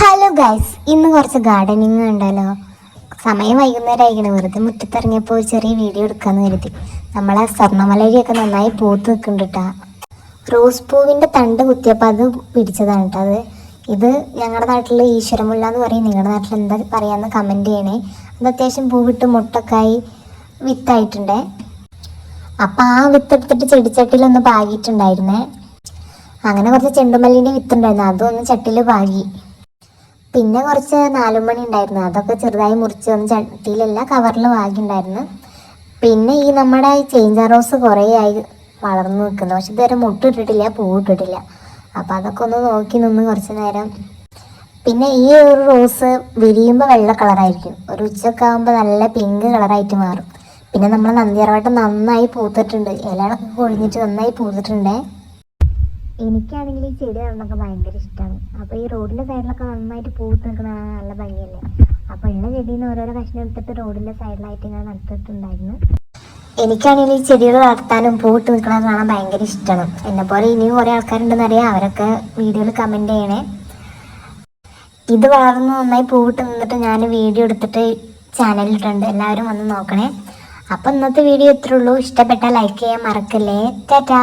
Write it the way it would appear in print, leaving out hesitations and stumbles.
Hello guys, ഇന്ന് കുറച്ച് gardening ഉണ്ടല്ലോ. സമയം വൈകുന്നേരം ആയിക്കണം. വെറുതെ മുറ്റത്തിറങ്ങിയപ്പോൾ ഒരു ചെറിയ വീഡിയോ എടുക്കാമെന്ന് കരുതി. നമ്മളെ സ്വർണ്ണമലരിയൊക്കെ നന്നായി പൂത്ത് നിൽക്കുന്നുണ്ട് കേട്ടോ. റോസ് പൂവിൻ്റെ തണ്ട് കുത്തിയപ്പോൾ അത് പിടിച്ചതാണ് കേട്ടോ. ഇത് ഞങ്ങളുടെ നാട്ടിൽ ഈശ്വരമുല്ല എന്ന് പറയും. നിങ്ങളുടെ നാട്ടിൽ എന്താ പറയാമെന്ന് കമൻറ്റ് ചെയ്യണേ. അത് അത്യാവശ്യം പൂവിട്ട് മുട്ടക്കായി വിത്തായിട്ടുണ്ടേ. അപ്പം ആ വിത്തെടുത്തിട്ട് ചെടിച്ചട്ടിയിലൊന്ന് പാകിയിട്ടുണ്ടായിരുന്നേ. അങ്ങനെ കുറച്ച് ചെണ്ടുമല്ലിൻ്റെ വിത്തുണ്ടായിരുന്നു, അതൊന്ന് ചട്ടിയിൽ പാകി. പിന്നെ കുറച്ച് നാലുമണി ഉണ്ടായിരുന്നു, അതൊക്കെ ചെറുതായി മുറിച്ച് ഒന്ന് ചട്ടിയിലല്ല കവറിൽ വാങ്ങിയിട്ടുണ്ടായിരുന്നു. പിന്നെ ഈ നമ്മുടെ ചേഞ്ച റോസ് കുറേ ആയി വളർന്നു നിൽക്കുന്നു, പക്ഷെ ഇതുവരെ മുട്ടിട്ടിട്ടില്ല, പൂവിട്ടിട്ടില്ല. അപ്പോൾ അതൊക്കെ ഒന്ന് നോക്കി നിന്ന് കുറച്ച് നേരം. പിന്നെ ഈ ഒരു റോസ് വിരിയുമ്പോൾ വെള്ള കളറായിരിക്കും, ഒരു ഉച്ചയൊക്കെ ആകുമ്പോൾ നല്ല പിങ്ക് കളറായിട്ട് മാറും. പിന്നെ നമ്മൾ നന്ദിയാർവട്ടം നന്നായി പൂത്തിട്ടുണ്ട്, ഇലകളൊക്കെ കൊഴിഞ്ഞിട്ട് നന്നായി പൂത്തിട്ടുണ്ടേ. എനിക്കാണെങ്കിൽ ഈ ചെടി നടന്നൊക്കെ ഭയങ്കര ഇഷ്ടമാണ്. അപ്പോൾ ഈ റോഡിൻ്റെ സൈഡിലൊക്കെ നന്നായിട്ട് പൂത്ത് നിൽക്കുന്ന നല്ല ഭംഗിയല്ലേ. അപ്പോൾ ഉള്ള ചെടിയിൽ നിന്ന് ഓരോരോ കഷ്ണം എടുത്തിട്ട് റോഡിൻ്റെ സൈഡിലായിട്ട് ഇങ്ങനെ നട്ടിട്ടുണ്ടായിരുന്നു. എനിക്കാണെങ്കിൽ ഈ ചെടികൾ വളർത്താനും പൂവിട്ട് നിൽക്കണത് കാണാൻ ഭയങ്കര ഇഷ്ടമാണ്. എന്നെപ്പോലെ ഇനിയും കുറേ ആൾക്കാരുണ്ടെന്നറിയാം, അവരൊക്കെ വീഡിയോയിൽ കമൻറ്റ് ചെയ്യണേ. ഇത് വളർന്ന് നന്നായി പൂവിട്ട് നിന്നിട്ട് ഞാൻ വീഡിയോ എടുത്തിട്ട് ചാനലിലിട്ടുണ്ട്, എല്ലാവരും വന്ന് നോക്കണേ. അപ്പോൾ ഇന്നത്തെ വീഡിയോ ഇത്രേ ഉള്ളൂ. ഇഷ്ടപ്പെട്ടാൽ ലൈക്ക് ചെയ്യാൻ മറക്കല്ലേ. ടാറ്റാ.